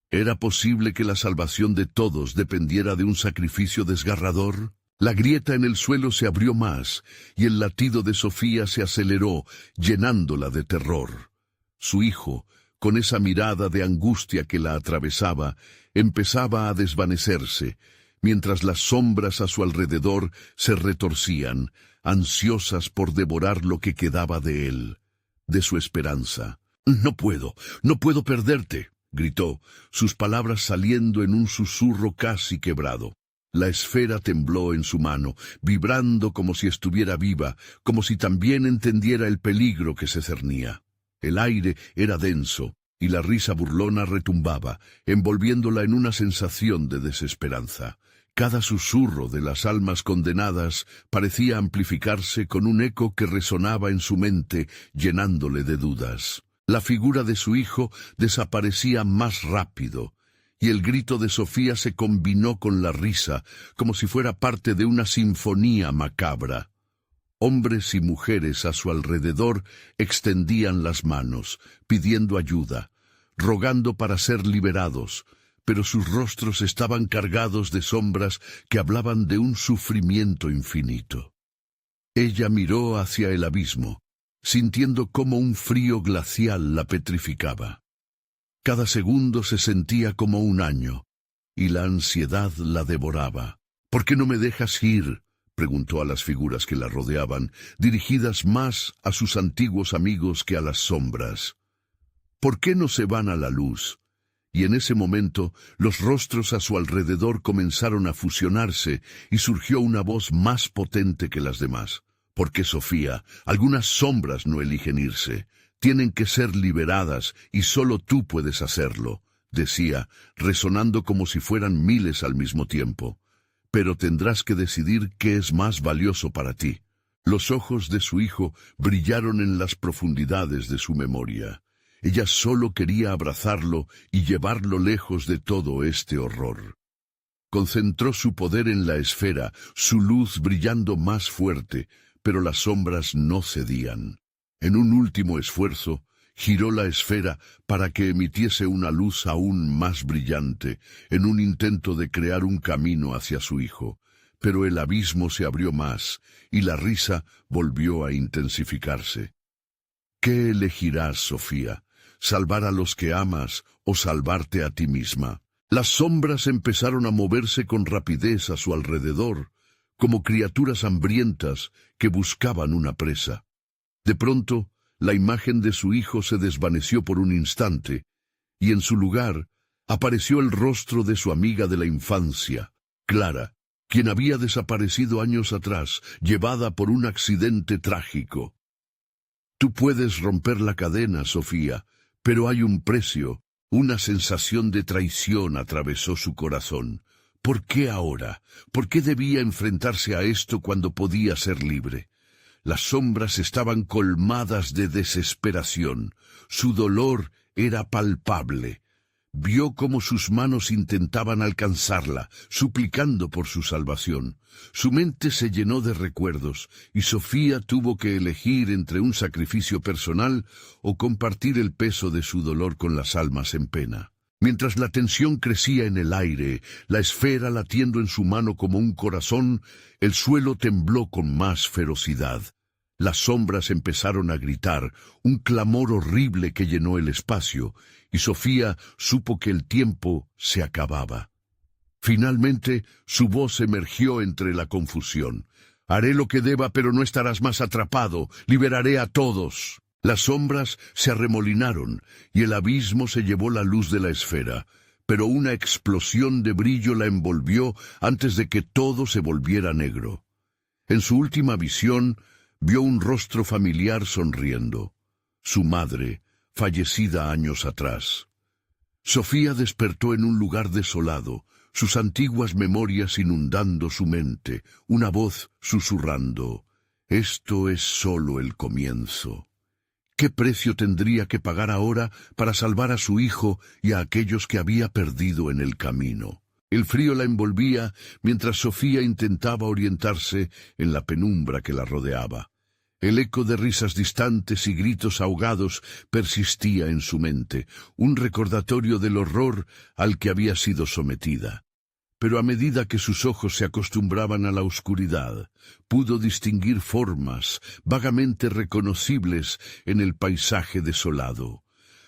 ¿Era posible que la salvación de todos dependiera de un sacrificio desgarrador? La grieta en el suelo se abrió más, y el latido de Sofía se aceleró, llenándola de terror. Su hijo, con esa mirada de angustia que la atravesaba, empezaba a desvanecerse, mientras las sombras a su alrededor se retorcían, ansiosas por devorar lo que quedaba de él, de su esperanza. «No puedo perderte», gritó, sus palabras saliendo en un susurro casi quebrado. La esfera tembló en su mano, vibrando como si estuviera viva, como si también entendiera el peligro que se cernía. El aire era denso, y la risa burlona retumbaba, envolviéndola en una sensación de desesperanza. Cada susurro de las almas condenadas parecía amplificarse con un eco que resonaba en su mente, llenándole de dudas. La figura de su hijo desaparecía más rápido, y el grito de Sofía se combinó con la risa, como si fuera parte de una sinfonía macabra. Hombres y mujeres a su alrededor extendían las manos, pidiendo ayuda, rogando para ser liberados, pero sus rostros estaban cargados de sombras que hablaban de un sufrimiento infinito. Ella miró hacia el abismo, sintiendo cómo un frío glacial la petrificaba. Cada segundo se sentía como un año, y la ansiedad la devoraba. «¿Por qué no me dejas ir?», preguntó a las figuras que la rodeaban, dirigidas más a sus antiguos amigos que a las sombras. «¿Por qué no se van a la luz?». Y en ese momento, los rostros a su alrededor comenzaron a fusionarse y surgió una voz más potente que las demás. «Porque, Sofía, algunas sombras no eligen irse. Tienen que ser liberadas y solo tú puedes hacerlo», decía, resonando como si fueran miles al mismo tiempo. «Pero tendrás que decidir qué es más valioso para ti». Los ojos de su hijo brillaron en las profundidades de su memoria. Ella solo quería abrazarlo y llevarlo lejos de todo este horror. Concentró su poder en la esfera, su luz brillando más fuerte, pero las sombras no cedían. En un último esfuerzo, giró la esfera para que emitiese una luz aún más brillante, en un intento de crear un camino hacia su hijo. Pero el abismo se abrió más, y la risa volvió a intensificarse. ¿Qué elegirás, Sofía? ¿Salvar a los que amas o salvarte a ti misma? Las sombras empezaron a moverse con rapidez a su alrededor, como criaturas hambrientas que buscaban una presa. De pronto, la imagen de su hijo se desvaneció por un instante, y en su lugar apareció el rostro de su amiga de la infancia, Clara, quien había desaparecido años atrás, llevada por un accidente trágico. Tú puedes romper la cadena, Sofía, pero hay un precio. Una sensación de traición atravesó su corazón. ¿Por qué ahora? ¿Por qué debía enfrentarse a esto cuando podía ser libre? Las sombras estaban colmadas de desesperación. Su dolor era palpable. Vio cómo sus manos intentaban alcanzarla, suplicando por su salvación. Su mente se llenó de recuerdos, y Sofía tuvo que elegir entre un sacrificio personal o compartir el peso de su dolor con las almas en pena. Mientras la tensión crecía en el aire, la esfera latiendo en su mano como un corazón, el suelo tembló con más ferocidad. Las sombras empezaron a gritar, un clamor horrible que llenó el espacio, y Sofía supo que el tiempo se acababa. Finalmente, su voz emergió entre la confusión. «Haré lo que deba, pero no estarás más atrapado. Liberaré a todos». Las sombras se arremolinaron, y el abismo se llevó la luz de la esfera, pero una explosión de brillo la envolvió antes de que todo se volviera negro. En su última visión, vio un rostro familiar sonriendo. Su madre, fallecida años atrás. Sofía despertó en un lugar desolado, sus antiguas memorias inundando su mente, una voz susurrando: «Esto es solo el comienzo». ¿Qué precio tendría que pagar ahora para salvar a su hijo y a aquellos que había perdido en el camino? El frío la envolvía mientras Sofía intentaba orientarse en la penumbra que la rodeaba. El eco de risas distantes y gritos ahogados persistía en su mente, un recordatorio del horror al que había sido sometida. Pero a medida que sus ojos se acostumbraban a la oscuridad, pudo distinguir formas vagamente reconocibles en el paisaje desolado.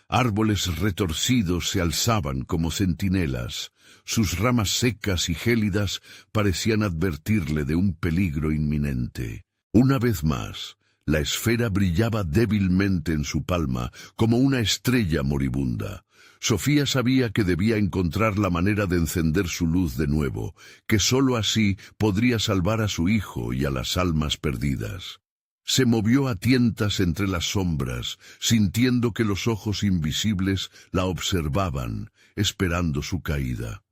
Árboles retorcidos se alzaban como centinelas, sus ramas secas y gélidas parecían advertirle de un peligro inminente. Una vez más, la esfera brillaba débilmente en su palma, como una estrella moribunda. Sofía sabía que debía encontrar la manera de encender su luz de nuevo, que sólo así podría salvar a su hijo y a las almas perdidas. Se movió a tientas entre las sombras, sintiendo que los ojos invisibles la observaban, esperando su caída.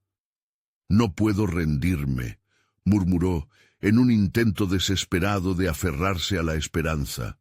«No puedo rendirme», murmuró, en un intento desesperado de aferrarse a la esperanza.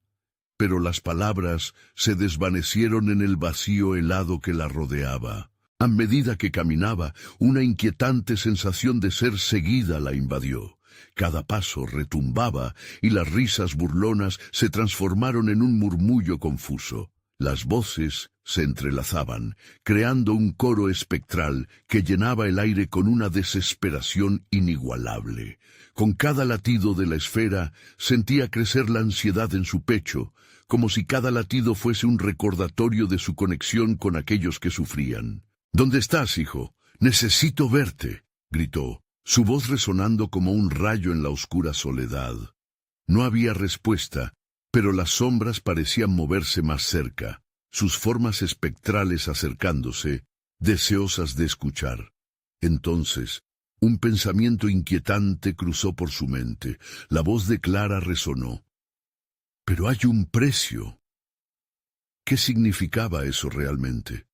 Pero las palabras se desvanecieron en el vacío helado que la rodeaba. A medida que caminaba, una inquietante sensación de ser seguida la invadió. Cada paso retumbaba y las risas burlonas se transformaron en un murmullo confuso. Las voces se entrelazaban, creando un coro espectral que llenaba el aire con una desesperación inigualable. Con cada latido de la esfera sentía crecer la ansiedad en su pecho, como si cada latido fuese un recordatorio de su conexión con aquellos que sufrían. «¿Dónde estás, hijo? Necesito verte», gritó, su voz resonando como un rayo en la oscura soledad. No había respuesta, pero las sombras parecían moverse más cerca, sus formas espectrales acercándose, deseosas de escuchar. Entonces, un pensamiento inquietante cruzó por su mente. La voz de Clara resonó. «Pero hay un precio». ¿Qué significaba eso realmente?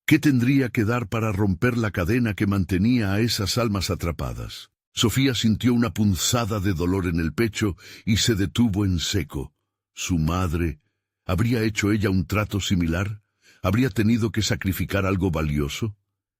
¿Qué tendría que dar para romper la cadena que mantenía a esas almas atrapadas? Sofía sintió una punzada de dolor en el pecho y se detuvo en seco. ¿Su madre? ¿Habría hecho ella un trato similar? ¿Habría tenido que sacrificar algo valioso?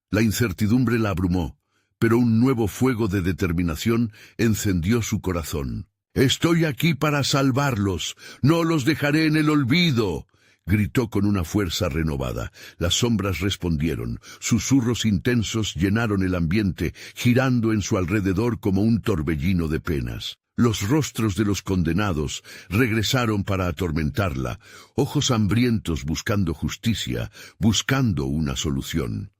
La incertidumbre la abrumó, pero un nuevo fuego de determinación encendió su corazón. «Estoy aquí para salvarlos. No los dejaré en el olvido», gritó con una fuerza renovada. Las sombras respondieron. Susurros intensos llenaron el ambiente, girando en su alrededor como un torbellino de penas. Los rostros de los condenados regresaron para atormentarla, ojos hambrientos buscando justicia, buscando una solución.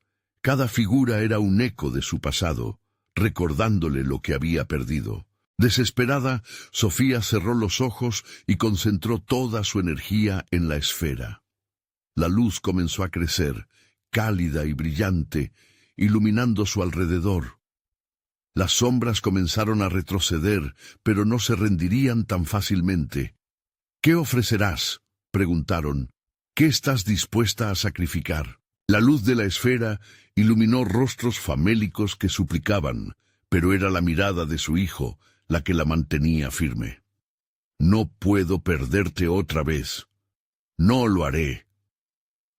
Cada figura era un eco de su pasado, recordándole lo que había perdido. Desesperada, Sofía cerró los ojos y concentró toda su energía en la esfera. La luz comenzó a crecer, cálida y brillante, iluminando su alrededor. Las sombras comenzaron a retroceder, pero no se rendirían tan fácilmente. «¿Qué ofrecerás?», preguntaron. «¿Qué estás dispuesta a sacrificar?». La luz de la esfera iluminó rostros famélicos que suplicaban, pero era la mirada de su hijo la que la mantenía firme. «No puedo perderte otra vez. No lo haré».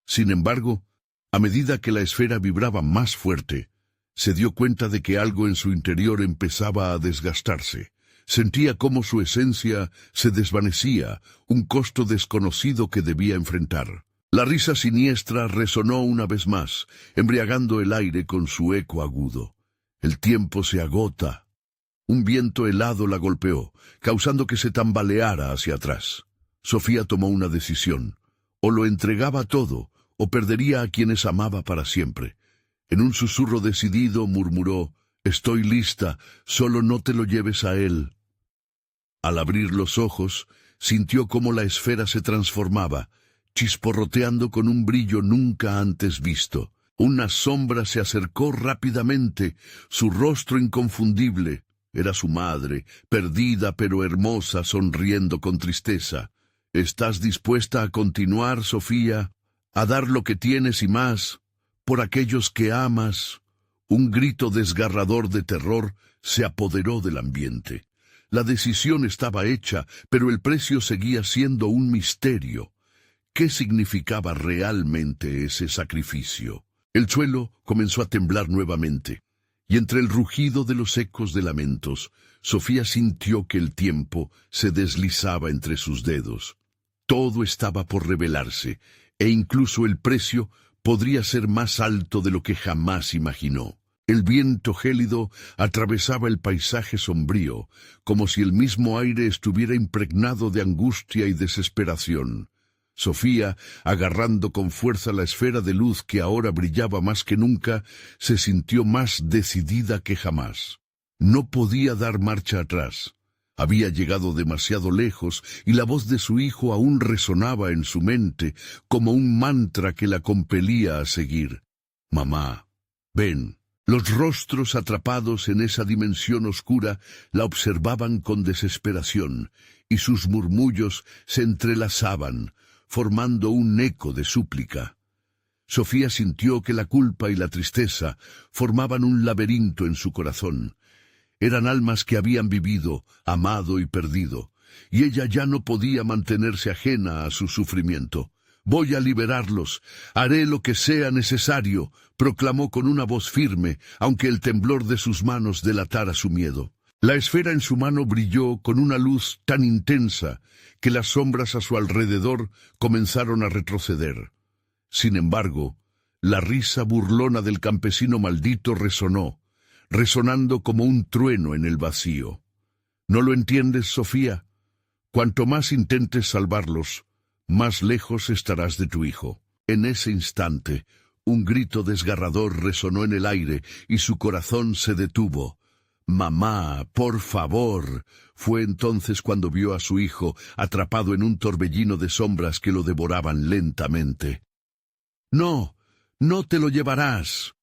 Sin embargo, a medida que la esfera vibraba más fuerte, se dio cuenta de que algo en su interior empezaba a desgastarse. Sentía cómo su esencia se desvanecía, un costo desconocido que debía enfrentar. La risa siniestra resonó una vez más, embriagando el aire con su eco agudo. «El tiempo se agota». Un viento helado la golpeó, causando que se tambaleara hacia atrás. Sofía tomó una decisión. O lo entregaba todo, o perdería a quienes amaba para siempre. En un susurro decidido murmuró: «Estoy lista, solo no te lo lleves a él». Al abrir los ojos, sintió cómo la esfera se transformaba, chisporroteando con un brillo nunca antes visto. Una sombra se acercó rápidamente, su rostro inconfundible. Era su madre, perdida pero hermosa, sonriendo con tristeza. «¿Estás dispuesta a continuar, Sofía? ¿A dar lo que tienes y más? Por aquellos que amas». Un grito desgarrador de terror se apoderó del ambiente. La decisión estaba hecha, pero el precio seguía siendo un misterio. ¿Qué significaba realmente ese sacrificio? El suelo comenzó a temblar nuevamente, y entre el rugido de los ecos de lamentos, Sofía sintió que el tiempo se deslizaba entre sus dedos. Todo estaba por revelarse, e incluso el precio podría ser más alto de lo que jamás imaginó. El viento gélido atravesaba el paisaje sombrío, como si el mismo aire estuviera impregnado de angustia y desesperación. Sofía, agarrando con fuerza la esfera de luz que ahora brillaba más que nunca, se sintió más decidida que jamás. No podía dar marcha atrás. Había llegado demasiado lejos y la voz de su hijo aún resonaba en su mente como un mantra que la compelía a seguir. «Mamá, ven». Los rostros atrapados en esa dimensión oscura la observaban con desesperación, y sus murmullos se entrelazaban, formando un eco de súplica. Sofía sintió que la culpa y la tristeza formaban un laberinto en su corazón. Eran almas que habían vivido, amado y perdido, y ella ya no podía mantenerse ajena a su sufrimiento. «Voy a liberarlos, haré lo que sea necesario», proclamó con una voz firme, aunque el temblor de sus manos delatara su miedo. La esfera en su mano brilló con una luz tan intensa que las sombras a su alrededor comenzaron a retroceder. Sin embargo, la risa burlona del campesino maldito resonó, resonando como un trueno en el vacío. «¿No lo entiendes, Sofía? Cuanto más intentes salvarlos, más lejos estarás de tu hijo». En ese instante, un grito desgarrador resonó en el aire y su corazón se detuvo. «Mamá, por favor». Fue entonces cuando vio a su hijo atrapado en un torbellino de sombras que lo devoraban lentamente. «No, no te lo llevarás»,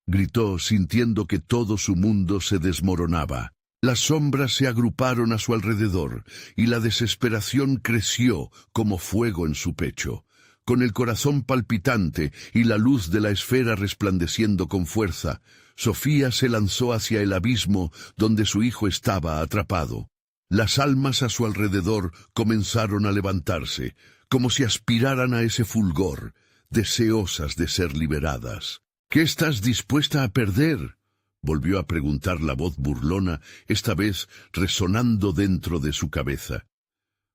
gritó, sintiendo que todo su mundo se desmoronaba. Las sombras se agruparon a su alrededor, y la desesperación creció como fuego en su pecho. Con el corazón palpitante y la luz de la esfera resplandeciendo con fuerza, Sofía se lanzó hacia el abismo donde su hijo estaba atrapado. Las almas a su alrededor comenzaron a levantarse, como si aspiraran a ese fulgor, deseosas de ser liberadas. «¿Qué estás dispuesta a perder?», volvió a preguntar la voz burlona, esta vez resonando dentro de su cabeza.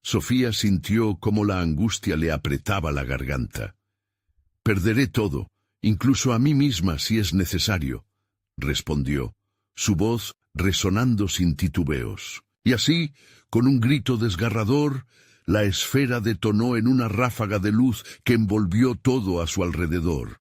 Sofía sintió cómo la angustia le apretaba la garganta. «Perderé todo, incluso a mí misma si es necesario», respondió, su voz resonando sin titubeos. Y así, con un grito desgarrador, la esfera detonó en una ráfaga de luz que envolvió todo a su alrededor.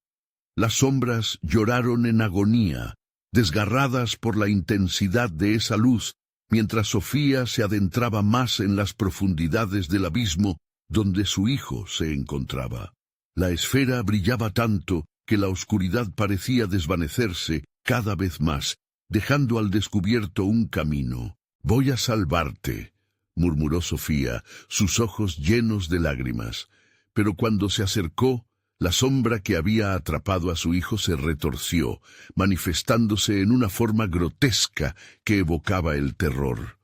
Las sombras lloraron en agonía, desgarradas por la intensidad de esa luz, mientras Sofía se adentraba más en las profundidades del abismo donde su hijo se encontraba. La esfera brillaba tanto que la oscuridad parecía desvanecerse cada vez más, dejando al descubierto un camino. «Voy a salvarte», murmuró Sofía, sus ojos llenos de lágrimas. Pero cuando se acercó, la sombra que había atrapado a su hijo se retorció, manifestándose en una forma grotesca que evocaba el terror.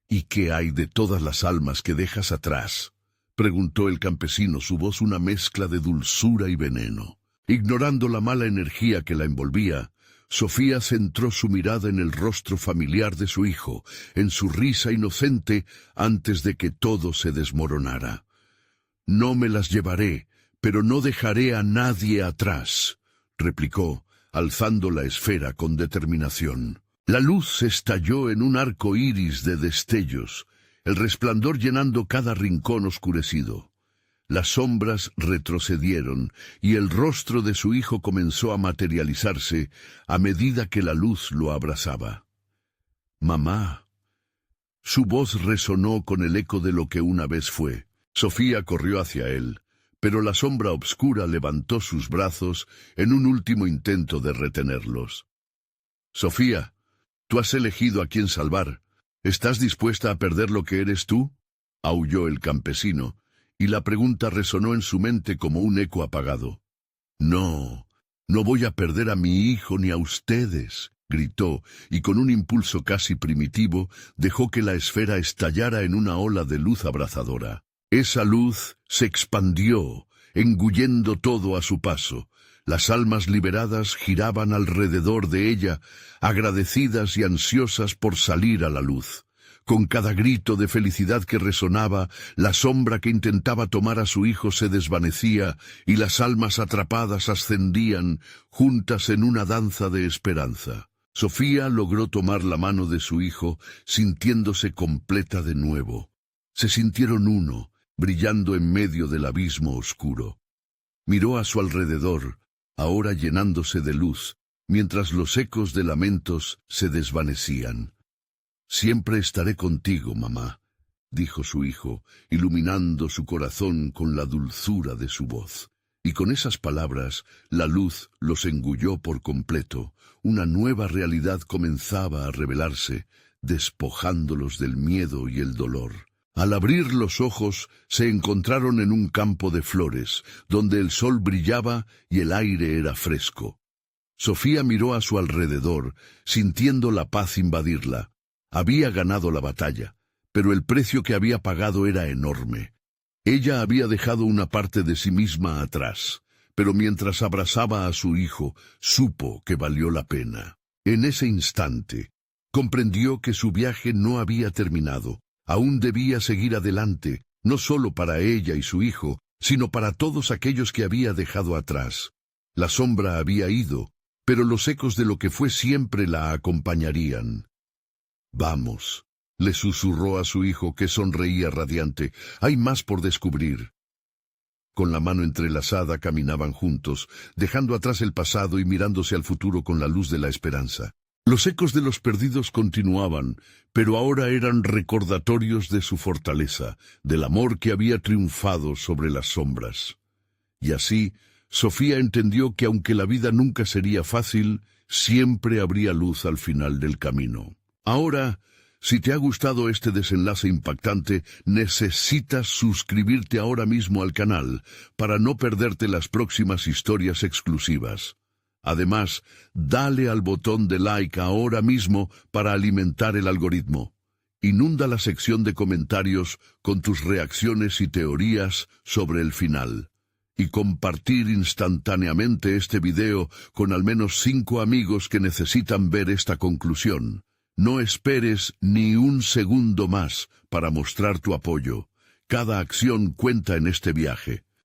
«¿Y qué hay de todas las almas que dejas atrás?», preguntó el campesino, su voz una mezcla de dulzura y veneno. Ignorando la mala energía que la envolvía, Sofía centró su mirada en el rostro familiar de su hijo, en su risa inocente antes de que todo se desmoronara. «No me las llevaré, pero no dejaré a nadie atrás», replicó, alzando la esfera con determinación. La luz estalló en un arco iris de destellos, el resplandor llenando cada rincón oscurecido. Las sombras retrocedieron y el rostro de su hijo comenzó a materializarse a medida que la luz lo abrazaba. «Mamá». Su voz resonó con el eco de lo que una vez fue. Sofía corrió hacia él, pero la sombra obscura levantó sus brazos en un último intento de retenerlos. «Sofía, tú has elegido a quién salvar. ¿Estás dispuesta a perder lo que eres tú?», aulló el campesino, y la pregunta resonó en su mente como un eco apagado. «No, no voy a perder a mi hijo ni a ustedes», gritó, y con un impulso casi primitivo dejó que la esfera estallara en una ola de luz abrazadora. Esa luz se expandió, engullendo todo a su paso. Las almas liberadas giraban alrededor de ella, agradecidas y ansiosas por salir a la luz. Con cada grito de felicidad que resonaba, la sombra que intentaba tomar a su hijo se desvanecía y las almas atrapadas ascendían, juntas en una danza de esperanza. Sofía logró tomar la mano de su hijo, sintiéndose completa de nuevo. Se sintieron uno, brillando en medio del abismo oscuro. Miró a su alrededor, ahora llenándose de luz, mientras los ecos de lamentos se desvanecían. «Siempre estaré contigo, mamá», dijo su hijo, iluminando su corazón con la dulzura de su voz. Y con esas palabras, la luz los engulló por completo. Una nueva realidad comenzaba a revelarse, despojándolos del miedo y el dolor. Al abrir los ojos, se encontraron en un campo de flores, donde el sol brillaba y el aire era fresco. Sofía miró a su alrededor, sintiendo la paz invadirla. Había ganado la batalla, pero el precio que había pagado era enorme. Ella había dejado una parte de sí misma atrás, pero mientras abrazaba a su hijo, supo que valió la pena. En ese instante, comprendió que su viaje no había terminado. Aún debía seguir adelante, no solo para ella y su hijo, sino para todos aquellos que había dejado atrás. La sombra había ido, pero los ecos de lo que fue siempre la acompañarían. «Vamos», le susurró a su hijo, que sonreía radiante. «Hay más por descubrir». Con la mano entrelazada caminaban juntos, dejando atrás el pasado y mirándose al futuro con la luz de la esperanza. Los ecos de los perdidos continuaban, pero ahora eran recordatorios de su fortaleza, del amor que había triunfado sobre las sombras. Y así, Sofía entendió que aunque la vida nunca sería fácil, siempre habría luz al final del camino. Ahora, si te ha gustado este desenlace impactante, necesitas suscribirte ahora mismo al canal para no perderte las próximas historias exclusivas. Además, dale al botón de like ahora mismo para alimentar el algoritmo. Inunda la sección de comentarios con tus reacciones y teorías sobre el final. Y compartir instantáneamente este video con al menos 5 amigos que necesitan ver esta conclusión. No esperes ni un segundo más para mostrar tu apoyo. Cada acción cuenta en este viaje.